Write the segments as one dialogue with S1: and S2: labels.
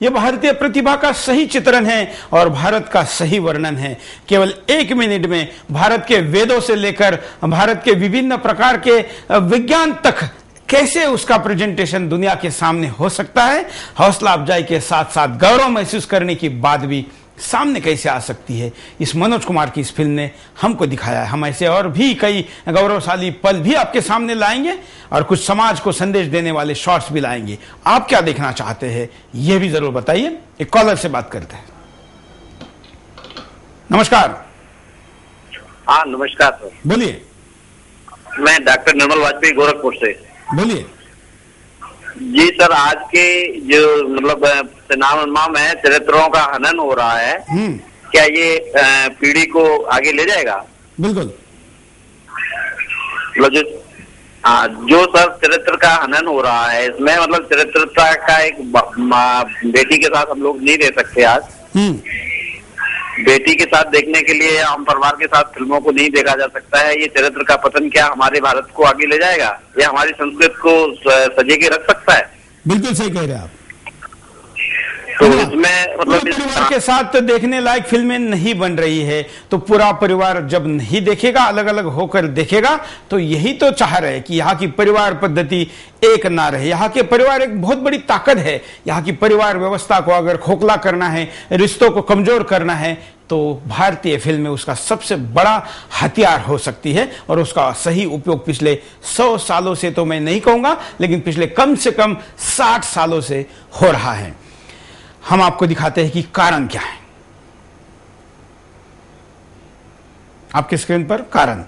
S1: ये भारतीय प्रतिभा का सही चित्रण है और भारत का सही वर्णन है। केवल 1 मिनट में भारत के वेदों से लेकर भारत के विभिन्न प्रकार के विज्ञान तक कैसे उसका प्रेजेंटेशन दुनिया के सामने हो सकता है, हौसला अफजाई के साथ साथ गौरव महसूस करने की बात भी सामने कैसे आ सकती है, इस मनोज कुमार की इस फिल्म ने हमको दिखाया है। हम ऐसे और भी कई गौरवशाली पल भी आपके सामने लाएंगे और कुछ समाज को संदेश देने वाले शॉर्ट्स भी लाएंगे। आप क्या देखना चाहते हैं यह भी जरूर बताइए। एक कॉलर से बात करते हैं। नमस्कार।
S2: हाँ नमस्कार सर,
S1: बोलिए।
S2: मैं डॉक्टर निर्मल वाजपेयी गोरखपुर से।
S1: बोलिए
S2: जी सर, आज के जो मतलब सिनेमा में चरित्रों का हनन हो रहा है, क्या ये पीढ़ी को आगे ले जाएगा?
S1: बिल्कुल।
S2: मतलब जो सर चरित्र का हनन हो रहा है इसमें, मतलब चरित्रता का एक बेटी के साथ हम लोग नहीं रह सकते आज। बेटी के साथ देखने के लिए हम परिवार के साथ फिल्मों को नहीं देखा जा सकता है। ये चरित्र का पतन क्या हमारे भारत को आगे ले जाएगा या हमारी संस्कृति को सजे के रख सकता है?
S1: बिल्कुल सही कह रहे हैं आप।
S2: तो इसमें मतलब
S1: परिवार के साथ देखने लायक फिल्में नहीं बन रही है, तो पूरा परिवार जब नहीं देखेगा, अलग अलग होकर देखेगा, तो यही तो चाह रहे हैं कि यहाँ की परिवार पद्धति एक ना रहे। यहाँ के परिवार एक बहुत बड़ी ताकत है। यहाँ की परिवार व्यवस्था को अगर खोखला करना है, रिश्तों को कमजोर करना है, तो भारतीय फिल्में उसका सबसे बड़ा हथियार हो सकती है और उसका सही उपयोग पिछले 100 सालों से तो मैं नहीं कहूंगा, लेकिन पिछले कम से कम 60 सालों से हो रहा है। हम आपको दिखाते हैं कि कारण क्या है। आपके स्क्रीन पर कारण।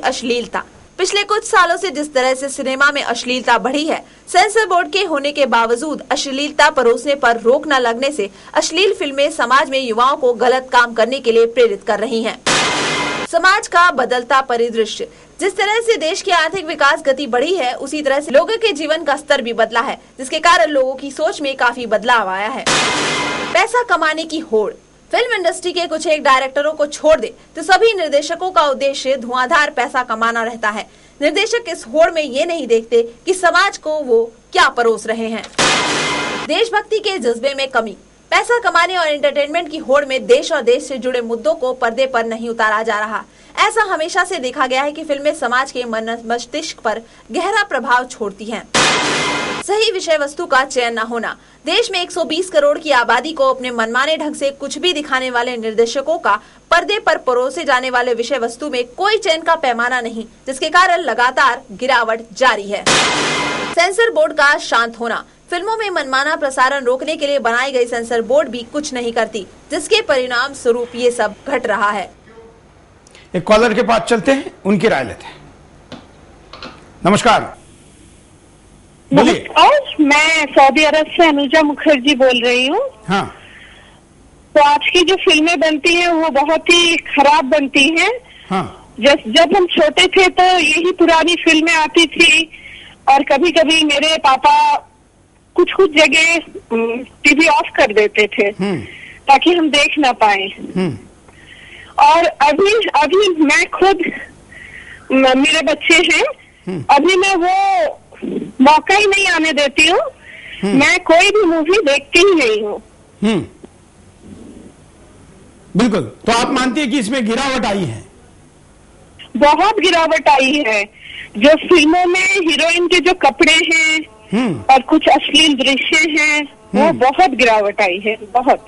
S3: अश्लीलता। पिछले कुछ सालों से जिस तरह से सिनेमा में अश्लीलता बढ़ी है, सेंसर बोर्ड के होने के बावजूद अश्लीलता परोसने पर रोक न लगने से अश्लील फिल्में समाज में युवाओं को गलत काम करने के लिए प्रेरित कर रही हैं। समाज का बदलता परिदृश्य। जिस तरह से देश की आर्थिक विकास गति बढ़ी है, उसी तरह से लोगों के जीवन का स्तर भी बदला है, जिसके कारण लोगों की सोच में काफी बदलाव आया है। पैसा कमाने की होड़। फिल्म इंडस्ट्री के कुछ एक डायरेक्टरों को छोड़ दे तो सभी निर्देशकों का उद्देश्य धुआंधार पैसा कमाना रहता है। निर्देशक इस होड़ में ये नहीं देखते कि समाज को वो क्या परोस रहे हैं। देशभक्ति के जज्बे में कमी। पैसा कमाने और एंटरटेनमेंट की होड़ में देश और देश से जुड़े मुद्दों को पर्दे पर नहीं उतारा जा रहा। ऐसा हमेशा से देखा गया है कि फिल्में समाज के मस्तिष्क पर गहरा प्रभाव छोड़ती हैं। सही विषय वस्तु का चयन न होना। देश में 120 करोड़ की आबादी को अपने मनमाने ढंग से कुछ भी दिखाने वाले निर्देशकों का पर्दे पर परोसे जाने वाले विषय वस्तु में कोई चयन का पैमाना नहीं, जिसके कारण लगातार गिरावट जारी है। सेंसर बोर्ड का शांत होना। फिल्मों में मनमाना प्रसारण रोकने के लिए बनाई गई सेंसर बोर्ड भी कुछ नहीं करती, जिसके परिणाम स्वरूप ये सब घट रहा है।
S1: एक कॉलर के पास चलते हैं, उनकी राय लेते हैं। नमस्कार। बोलिए।
S4: मैं सऊदी अरब से अनुजा मुखर्जी बोल रही हूँ।
S1: हाँ।
S4: तो आज की जो फिल्में बनती हैं वो बहुत ही खराब बनती हैं।
S1: हाँ।
S4: जब हम छोटे थे तो यही पुरानी फिल्में आती थी और कभी कभी मेरे पापा कुछ जगह टीवी ऑफ कर देते थे ताकि हम देख ना पाए। और अभी मैं खुद, मेरे बच्चे हैं, अभी मैं वो मौका ही नहीं आने देती हूँ। मैं कोई भी मूवी देखती ही नहीं हूँ।
S1: बिल्कुल। तो आप मानती है कि इसमें गिरावट आई है?
S4: बहुत गिरावट आई है। जो फिल्मों में हीरोइन के जो कपड़े हैं और कुछ अश्लील दृश्य हैं, वो बहुत गिरावट आई है, बहुत।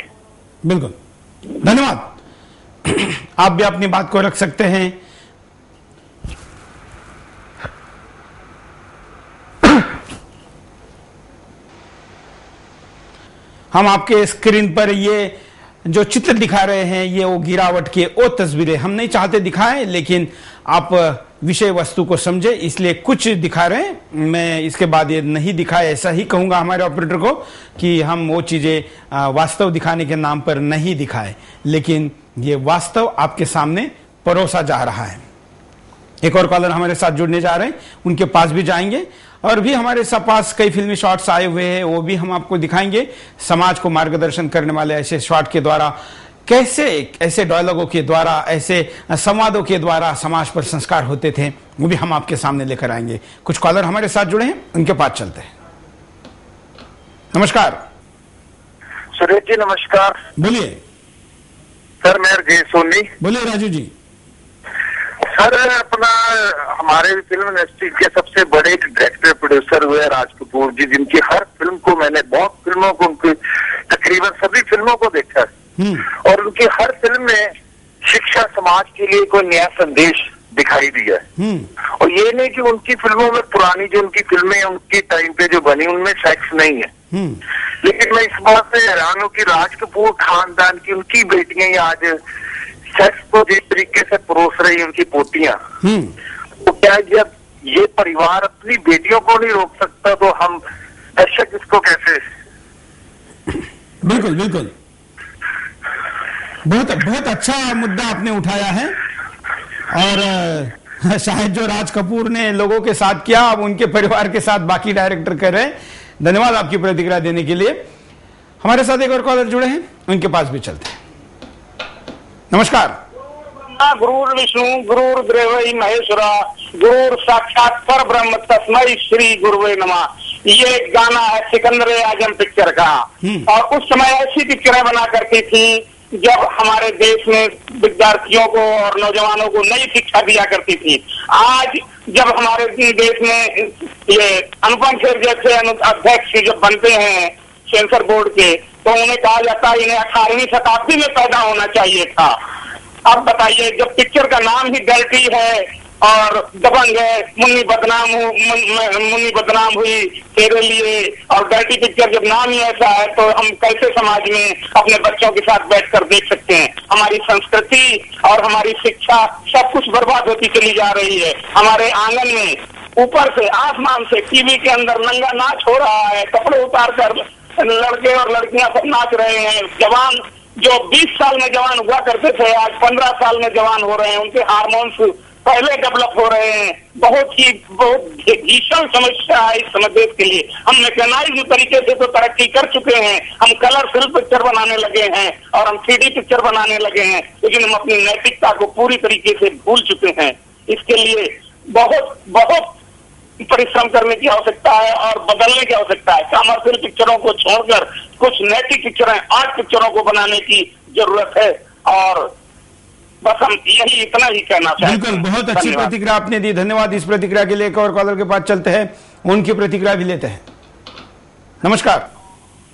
S1: बिल्कुल, धन्यवाद। आप भी अपनी बात को रख सकते हैं। हम आपके स्क्रीन पर ये जो चित्र दिखा रहे हैं, ये वो गिरावट के वो तस्वीरें हम नहीं चाहते दिखाएं, लेकिन आप विषय वस्तु को समझे इसलिए कुछ दिखा रहे हैं। मैं इसके बाद ये नहीं दिखाए ऐसा ही कहूंगा हमारे ऑपरेटर को कि हम वो चीजें वास्तव दिखाने के नाम पर नहीं दिखाए, लेकिन ये वास्तव आपके सामने परोसा जा रहा है। एक और कॉलर हमारे साथ जुड़ने जा रहे हैं, उनके पास भी जाएंगे और भी हमारे पास कई फिल्मी शॉट्स आए हुए हैं, वो भी हम आपको दिखाएंगे। समाज को मार्गदर्शन करने वाले ऐसे शॉट के द्वारा कैसे, ऐसे डायलॉगों के द्वारा, ऐसे संवादों के द्वारा समाज पर संस्कार होते थे, वो भी हम आपके सामने लेकर आएंगे। कुछ कॉलर हमारे साथ जुड़े हैं, उनके पास चलते हैं। नमस्कार
S5: सुरेश जी, नमस्कार।
S1: बोलिए
S5: सर मैं राजेश सोनी।
S1: बोलिए राजू जी।
S5: सर अपना हमारे फिल्म इंडस्ट्री के सबसे बड़े डायरेक्टर प्रोड्यूसर हुए राज कपूर जी, जिनकी हर फिल्म को मैंने बहुत फिल्मों को उनकी तकरीबन सभी फिल्मों को देखा और उनकी हर फिल्म में शिक्षा समाज के लिए कोई नया संदेश दिखाई दिया है। और ये नहीं कि उनकी फिल्मों में पुरानी जो उनकी फिल्में उनकी टाइम पे जो बनी उनमें सेक्स नहीं है, लेकिन मैं इस बात से हैरान हूँ कि राज कपूर खानदान की उनकी बेटियां आज सेक्स को जिस तरीके से परोस रही उनकी पोतियां, तो क्या जब ये परिवार अपनी बेटियों को नहीं रोक सकता तो हम दर्शक इसको कैसे?
S1: बिल्कुल बिल्कुल, बहुत बहुत अच्छा मुद्दा आपने उठाया है। और शायद जो राज कपूर ने लोगों के साथ किया अब उनके परिवार के साथ बाकी डायरेक्टर कर रहे हैं। धन्यवाद आपकी प्रतिक्रिया देने के लिए। हमारे साथ एक और कॉलर जुड़े हैं, उनके पास भी चलते हैं। नमस्कार।
S6: गुरुर विष्णु गुरुर देवो महेश्वरा गुरुर साक्षात पर ब्रह्म तस्मै श्री गुरुवे नमः। ये गाना है सिकंदर आजम पिक्चर का। और उस समय ऐसी पिक्चरें बना करती थी जब हमारे देश में विद्यार्थियों को और नौजवानों को नई शिक्षा दिया करती थी। आज जब हमारे देश में ये अनुपम खेर जैसे अध्यक्ष जब बनते हैं सेंसर बोर्ड के, तो उन्हें कहा जाता है इन्हें 18वीं शताब्दी में पैदा होना चाहिए था। अब बताइए, जब पिक्चर का नाम ही डर्टी है और दबंग है, मुन्नी बदनाम हुई तेरे लिए, और डर्टी पिक्चर जब नाम ही ऐसा है तो हम कैसे समाज में अपने बच्चों के साथ बैठकर देख सकते हैं? हमारी संस्कृति और हमारी शिक्षा सब कुछ बर्बाद होती चली जा रही है। हमारे आंगन में ऊपर से आसमान से टीवी के अंदर नंगा नाच हो रहा है, कपड़े उतार कर लड़के और लड़कियां सब नाच रहे हैं। जवान जो 20 साल में जवान हुआ करते थे आज 15 साल में जवान हो रहे हैं, उनके हार्मोन्स पहले डेवलप हो रहे हैं। बहुत भीषण समस्या है इस समय देश के लिए। हम मैकेनाइज्ड तरीके से तो तरक्की कर चुके हैं, हम कलरफुल पिक्चर बनाने लगे हैं और हम 3D पिक्चर बनाने लगे हैं, लेकिन हम अपनी नैतिकता को पूरी तरीके से भूल चुके हैं। इसके लिए बहुत बहुत परिश्रम करने की आवश्यकता है और बदलने की आवश्यकता है। कमर्शियल पिक्चरों को छोड़कर कुछ नैतिक पिक्चरें, आर्ट पिक्चरों को बनाने की जरूरत है। और बस हम यही इतना ही कहना चाहते हैं।
S1: बिल्कुल, बहुत अच्छी प्रतिक्रिया आपने दी, धन्यवाद इस प्रतिक्रिया के लिए। एक और कॉलर के पास चलते हैं, उनकी प्रतिक्रिया भी लेते हैं। नमस्कार।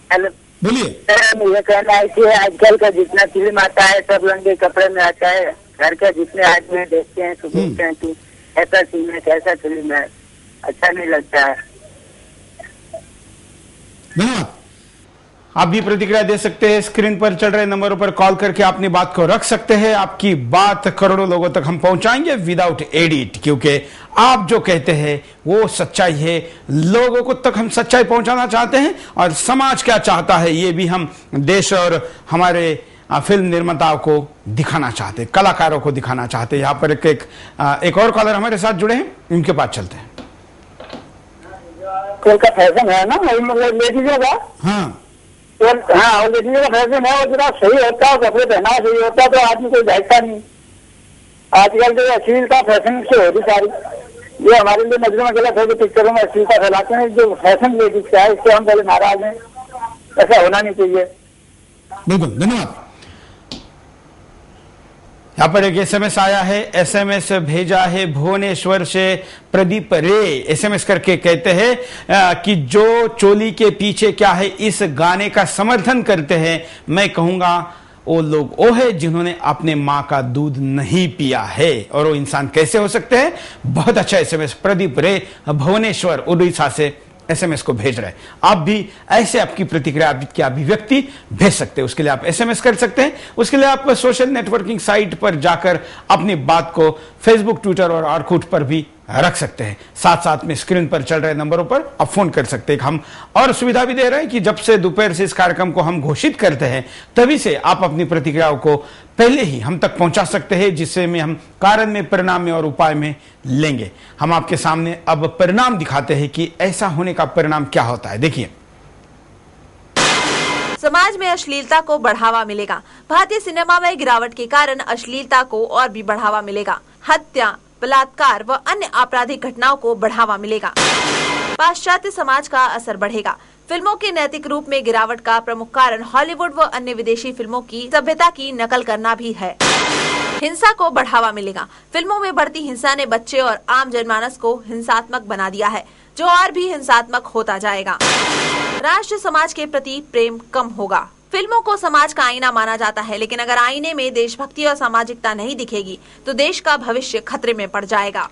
S7: हेलो,
S1: बोलिए।
S7: मुझे कहना है कि आजकल का जितना फिल्म आता है सब रंग के कपड़े में आता है। घर का जितने आदमी देखते हैं तो देखते हैं कि ऐसा फिल्म है, कैसा फिल्म है, अच्छा नहीं लगता है।
S1: धन्यवाद। आप भी प्रतिक्रिया दे सकते हैं, स्क्रीन पर चल रहे नंबरों पर कॉल करके अपनी बात को रख सकते हैं। आपकी बात करोड़ों लोगों तक हम पहुंचाएंगे विदाउट एडिट, क्योंकि आप जो कहते हैं वो सच्चाई है। लोगों को तक हम सच्चाई पहुंचाना चाहते हैं और समाज क्या चाहता है ये भी हम देश और हमारे फिल्म निर्माताओं को दिखाना चाहते हैं, कलाकारों को दिखाना चाहते हैं। यहाँ पर एक और कॉलर हमारे साथ जुड़े हैं, उनके पास चलते हैं।
S7: कोई का फैशन है ना, मतलब लेडीजों का।
S1: हाँ
S7: हाँ, और लेडीजों का फैशन है, वो जरा सही होता है, कपड़े पहना सही होता है तो आदमी कोई देखता नहीं। आजकल जो अश्लीलता फैशन से होती सारी, ये हमारे लिए नजरों में गलत है कि पिक्चरों में अश्लीलता फैलाते हैं। जो फैशन लेडीज का है इससे हम पहले नाराज हैं, ऐसा होना नहीं चाहिए।
S1: बिल्कुल, धन्यवाद। यहाँ पर एक एसएमएस आया है, एसएमएस भेजा है भुवनेश्वर से प्रदीप रे। एसएमएस करके कहते हैं कि जो चोली के पीछे क्या है इस गाने का समर्थन करते हैं, मैं कहूंगा वो लोग वो है जिन्होंने अपने माँ का दूध नहीं पिया है। और वो इंसान कैसे हो सकते हैं? बहुत अच्छा एसएमएस प्रदीप रे भुवनेश्वर उड़ीसा से एसएमएस को भेज रहे हैं। आप भी ऐसे आपकी प्रतिक्रिया, आपकी अभिव्यक्ति भेज सकते हैं। उसके लिए आप एसएमएस कर सकते हैं, उसके लिए आप सोशल नेटवर्किंग साइट पर जाकर अपनी बात को फेसबुक, ट्विटर और ऑर्कुट पर भी रख सकते हैं। साथ साथ में स्क्रीन पर चल रहे नंबरों पर आप फोन कर सकते हैं। हम और सुविधा भी दे रहे हैं कि जब से दोपहर से इस कार्यक्रम को हम घोषित करते हैं तभी से आप अपनी प्रतिक्रियाओं को पहले ही हम तक पहुंचा सकते हैं, जिससे में हम कारण में, परिणाम में और उपाय में लेंगे। हम आपके सामने अब परिणाम दिखाते हैं कि ऐसा होने का परिणाम क्या होता है। देखिए,
S3: समाज में अश्लीलता को बढ़ावा मिलेगा। भारतीय सिनेमा में गिरावट के कारण अश्लीलता को और भी बढ़ावा मिलेगा। हत्या, बलात्कार व अन्य आपराधिक घटनाओं को बढ़ावा मिलेगा। पाश्चात्य समाज का असर बढ़ेगा। फिल्मों के नैतिक रूप में गिरावट का प्रमुख कारण हॉलीवुड व अन्य विदेशी फिल्मों की सभ्यता की नकल करना भी है। हिंसा को बढ़ावा मिलेगा। फिल्मों में बढ़ती हिंसा ने बच्चे और आम जनमानस को हिंसात्मक बना दिया है, जो और भी हिंसात्मक होता जाएगा। राष्ट्र समाज के प्रति प्रेम कम होगा। फिल्मों को समाज का आईना माना जाता है, लेकिन अगर आईने में देशभक्ति और सामाजिकता नहीं दिखेगी तो देश का भविष्य खतरे में पड़ जाएगा।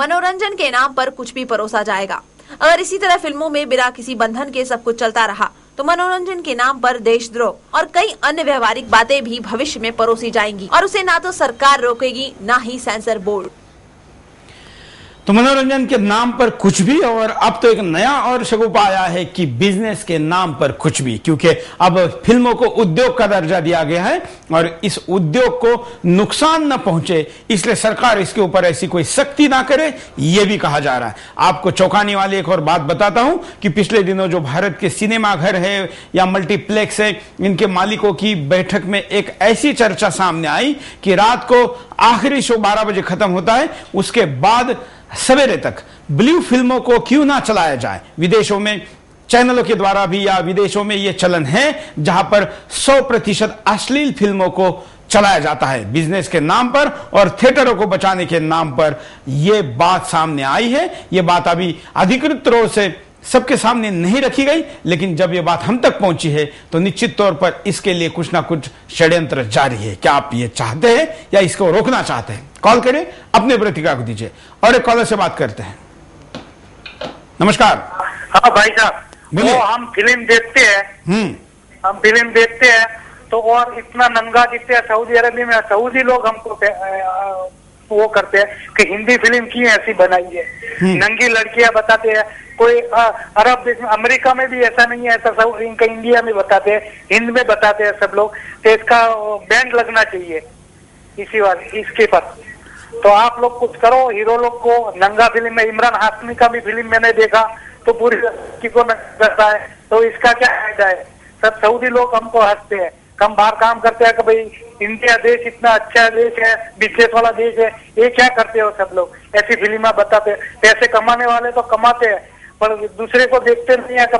S3: मनोरंजन के नाम पर कुछ भी परोसा जाएगा। अगर इसी तरह फिल्मों में बिना किसी बंधन के सब कुछ चलता रहा तो मनोरंजन के नाम पर देशद्रोह और कई अन्य व्यवहारिक बातें भी भविष्य में परोसी जाएंगी और उसे ना तो सरकार रोकेगी ना ही सेंसर बोर्ड।
S1: तो मनोरंजन के नाम पर कुछ भी, और अब तो एक नया और शगुफा आया है कि बिजनेस के नाम पर कुछ भी, क्योंकि अब फिल्मों को उद्योग का दर्जा दिया गया है और इस उद्योग को नुकसान न पहुंचे इसलिए सरकार इसके ऊपर ऐसी कोई सख्ती ना करे, यह भी कहा जा रहा है। आपको चौंकाने वाली एक और बात बताता हूं कि पिछले दिनों जो भारत के सिनेमा घर है या मल्टीप्लेक्स है, इनके मालिकों की बैठक में एक ऐसी चर्चा सामने आई कि रात को आखिरी शो 12 बजे खत्म होता है, उसके बाद सवेरे तक ब्लू फिल्मों को क्यों ना चलाया जाए। विदेशों में चैनलों के द्वारा भी या विदेशों में यह चलन है जहां पर 100% अश्लील फिल्मों को चलाया जाता है बिजनेस के नाम पर और थिएटरों को बचाने के नाम पर। यह बात सामने आई है। यह बात अभी अधिकृत रूप से सबके सामने नहीं रखी गई, लेकिन जब यह बात हम तक पहुंची है तो निश्चित तौर पर इसके लिए कुछ ना कुछ षड्यंत्र जारी है। क्या आप ये चाहते हैं या इसको रोकना चाहते हैं? कॉल करें, अपने प्रतिक्रिया को दीजिए और एक कॉलर से बात करते हैं। नमस्कार।
S8: हाँ भाई साहब, वो हम फिल्म देखते हैं तो और इतना नंगा दिखते हैं। सऊदी अरब में सऊदी लोग हमको वो करते हैं कि हिंदी फिल्म की ऐसी बनाई है, नंगी लड़कियां बताते हैं। कोई अरब देश में, अमेरिका में भी ऐसा नहीं है, ऐसा इनका इंडिया में बताते हैं, हिंद में बताते हैं सब लोग। तो इसका बैन लगना चाहिए इसके पर। तो आप लोग कुछ करो, हीरो लोग को नंगा फिल्म में, इमरान हाशमी का भी फिल्म मैंने देखा तो पूरी को करता है, तो इसका क्या फायदा है? सब सऊदी लोग हमको हंसते हैं, हम बाहर काम करते हैं कि भाई इंडिया देश इतना अच्छा देश है, बिजनेस वाला देश है, ये क्या करते हो सब लोग? ऐसी फिल्में बताते हैं। पैसे कमाने वाले तो कमाते हैं पर दूसरे को देखते नहीं है कि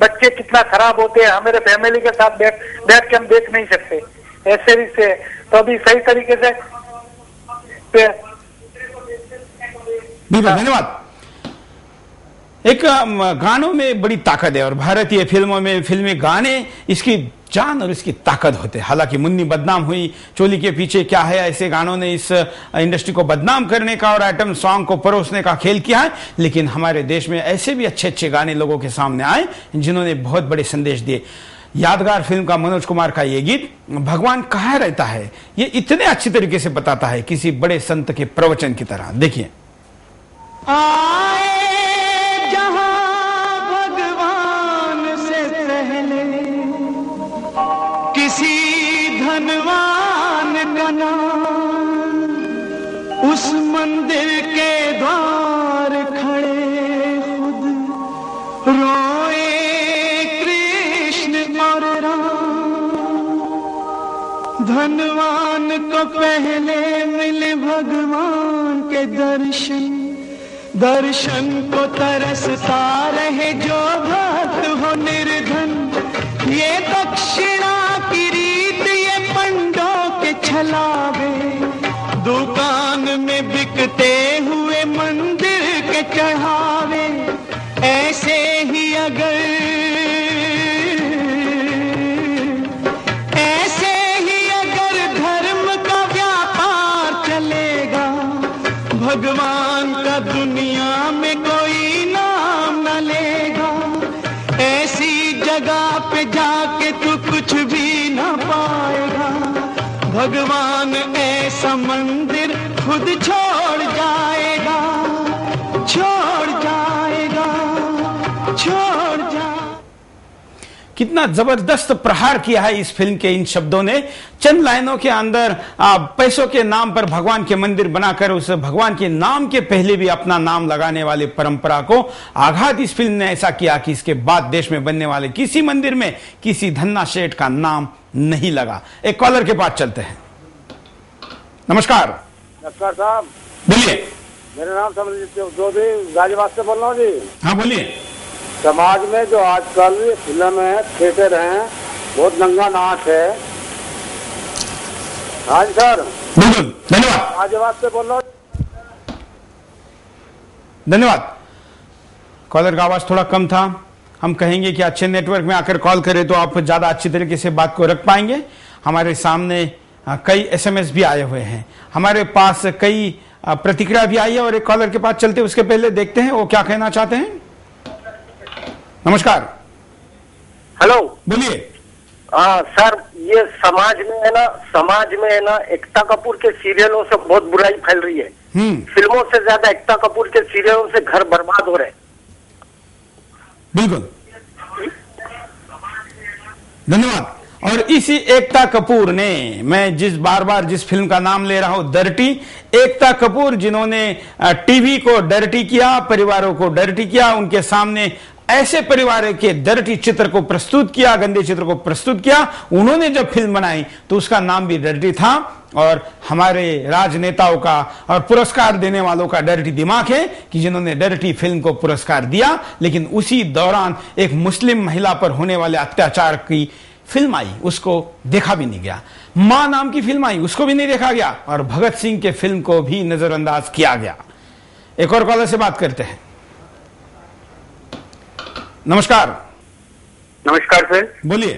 S8: बच्चे कितना खराब होते हैं। हमारे फैमिली के साथ बैठ के हम देख नहीं सकते ऐसे रिश्ते। तो अभी सही तरीके से
S1: धन्यवाद। एक गानों में बड़ी ताकत है और भारतीय फिल्मों में फिल्मी गाने इसकी जान और इसकी ताकत होते हैं। हालांकि मुन्नी बदनाम हुई, चोली के पीछे क्या है, ऐसे गानों ने इस इंडस्ट्री को बदनाम करने का और आइटम सॉन्ग को परोसने का खेल किया है, लेकिन हमारे देश में ऐसे भी अच्छे अच्छे गाने लोगों के सामने आए जिन्होंने बहुत बड़े संदेश दिए। यादगार फिल्म का मनोज कुमार का ये गीत भगवान कहाँ रहता है, ये इतने अच्छी तरीके से बताता है किसी बड़े संत के प्रवचन की तरह। देखिए।
S9: किसी धनवान का नाम उस मंदिर के द्वार खड़े खुद रोए कृष्ण और राम। धनवान को पहले मिले भगवान के दर्शन को तरसता रहे जो भक्त हो निर्धन। ये दक्षिणा की रीत ये पंडों के छलावे, दुकान में बिकते हुए मंदिर के चढ़ावे। ऐसे ही अगर धर्म का व्यापार चलेगा, भगवान का दुनिया में कोई नाम न लेगा। ऐसी जगह पे जाके तू कुछ भी न पाएगा, भगवान ऐसा मंदिर खुद छोड़ जाएगा, छोड़ जाएगा, छोड़ जाएगा।
S1: कितना जबरदस्त प्रहार किया है इस फिल्म के इन शब्दों ने। चंद लाइनों के अंदर पैसों के नाम पर भगवान के मंदिर बनाकर उस भगवान के नाम के पहले भी अपना नाम लगाने वाले परंपरा को आघात इस फिल्म ने ऐसा किया कि इसके बाद देश में बनने वाले किसी मंदिर में किसी धन्ना सेठ का नाम नहीं लगा। एक कॉलर के पास चलते हैं। नमस्कार।
S10: नमस्कार साहब,
S1: बोलिए।
S10: मेरा नाम समरजीत चौधरी गाजीबाग से बोल रहा हूँ जी।
S1: हाँ बोलिए।
S7: समाज में जो आजकल फिल्म है, थिएटर हैं, बहुत नंगा नाच है। हाँ जी सर,
S1: बिल्कुल, धन्यवाद।
S7: गाजियाबाद से बोल रहा हूँ।
S1: धन्यवाद। कॉलर का आवाज थोड़ा कम था। हम कहेंगे कि अच्छे नेटवर्क में आकर कॉल करें तो आप ज्यादा अच्छी तरीके से बात को रख पाएंगे। हमारे सामने कई एसएमएस भी आए हुए हैं, हमारे पास कई प्रतिक्रिया भी आई है, और एक कॉलर के पास चलते उसके पहले देखते हैं वो क्या कहना चाहते हैं। नमस्कार।
S10: हेलो,
S1: बोलिए।
S10: सर, ये समाज में है ना एकता कपूर के सीरियलों से बहुत बुराई फैल रही है। फिल्मों से ज्यादा एकता कपूर के सीरियलों से घर बर्बाद हो रहे हैं।
S1: बिल्कुल, धन्यवाद। और इसी एकता कपूर ने, मैं बार बार जिस फिल्म का नाम ले रहा हूं, डर्टी, एकता कपूर जिन्होंने टीवी को डर्टी किया, परिवारों को डर्टी किया, उनके सामने ऐसे परिवार के डर्टी चित्र को प्रस्तुत किया, गंदे चित्र को प्रस्तुत किया। उन्होंने जब फिल्म बनाई तो उसका नाम भी डर्टी था, और हमारे राजनेताओं का और पुरस्कार देने वालों का डर्टी दिमाग है कि जिन्होंने डर्टी फिल्म को पुरस्कार दिया, लेकिन उसी दौरान एक मुस्लिम महिला पर होने वाले अत्याचार की फिल्म आई, उसको देखा भी नहीं गया। मां नाम की फिल्म आई, उसको भी नहीं देखा गया, और भगत सिंह के फिल्म को भी नजरअंदाज किया गया। एक और कॉलर से बात करते हैं। नमस्कार।
S11: नमस्कार सर,
S1: बोलिए।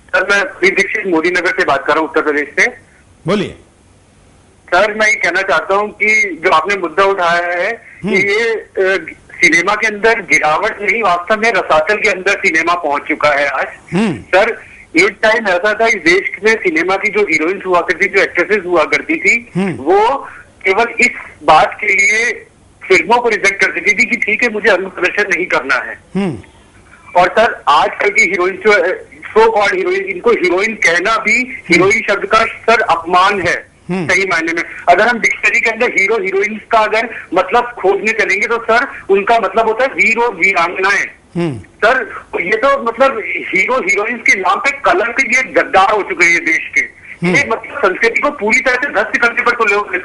S11: सर, मैं श्री दीक्षित मोदी नगर से बात कर रहा हूँ, उत्तर प्रदेश से।
S1: बोलिए।
S11: सर, मैं ये कहना चाहता हूँ कि जो आपने मुद्दा उठाया है कि ये सिनेमा के अंदर गिरावट नहीं, वास्तव में रसातल के अंदर सिनेमा पहुंच चुका है आज। सर, एक टाइम ऐसा था इस देश में सिनेमा की जो हीरोइंस हुआ करती, जो एक्ट्रेसेस हुआ करती थी, वो केवल इस बात के लिए फिल्मों को रिजेक्ट कर देती थी कि ठीक है, मुझे अंग प्रदर्शन नहीं करना है। और सर, आजकल की हीरोइन जो सो कॉल्ड हीरोइन, इनको हीरोइन कहना भी हीरोइन शब्द का सर अपमान है सही मायने में। अगर हम डिक्शनरी के अंदर हीरो हीरोइंस का अगर मतलब खोजने चलेंगे तो सर उनका मतलब होता है वीर और वीरांगनाएं। सर, ये तो मतलब हीरो हीरोइंस के नाम पे कलंक, ये गद्दार हो चुके हैं ये देश के। ये मतलब संस्कृति को पूरी तरह से ध्वस्त करने पर तो लोग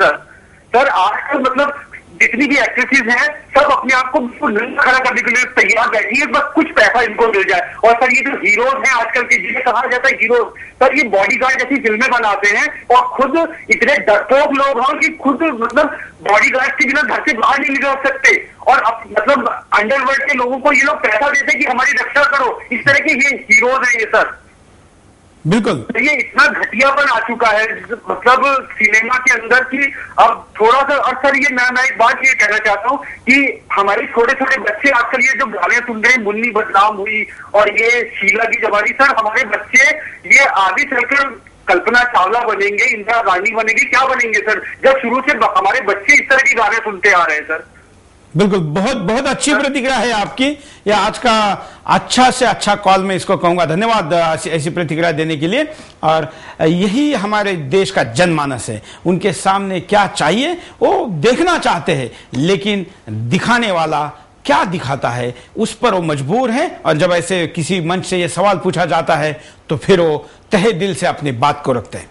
S11: सर आजकल मतलब जितनी भी एक्ट्रेसेस हैं सब अपने आप को बिल्कुल नंगा खड़ा करने के लिए तैयार बैठी है, बस कुछ पैसा इनको मिल जाए। और सर, ये जो हीरोज हैं आजकल के, जिन्हें कहा जाता है हीरो, सर ये बॉडीगार्ड जैसी फिल्में बनाते हैं और खुद इतने डरपोक लोग हैं कि खुद मतलब बॉडीगार्ड के बिना घर से बाहर नहीं निकल सकते, और मतलब अंडरवर्ल्ड के लोगों को ये लोग पैसा देते हैं कि हमारी रक्षा करो। इस तरह के ये हीरोज हैं ये सर।
S1: बिल्कुल,
S11: ये इतना घटियापन आ चुका है मतलब सिनेमा के अंदर की अब थोड़ा सा। और सर, ये मैं एक बात ये कहना चाहता हूँ कि हमारे छोटे छोटे बच्चे आजकल ये जो गाने सुन रहे हैं, मुन्नी बदनाम हुई और ये शीला की जवानी, सर हमारे बच्चे ये आगे चलकर कल्पना चावला बनेंगे, इंदिरा गांधी बनेंगे, क्या बनेंगे सर, जब शुरू से हमारे बच्चे इस तरह के गाने सुनते आ रहे हैं सर।
S1: बिल्कुल, बहुत बहुत अच्छी प्रतिक्रिया है आपकी। यह आज का अच्छा से अच्छा कॉल मैं इसको कहूंगा। धन्यवाद ऐसी प्रतिक्रिया देने के लिए। और यही हमारे देश का जनमानस है, उनके सामने क्या चाहिए वो देखना चाहते हैं, लेकिन दिखाने वाला क्या दिखाता है उस पर वो मजबूर है। और जब ऐसे किसी मंच से ये सवाल पूछा जाता है तो फिर वो तहे दिल से अपनी बात को रखते हैं।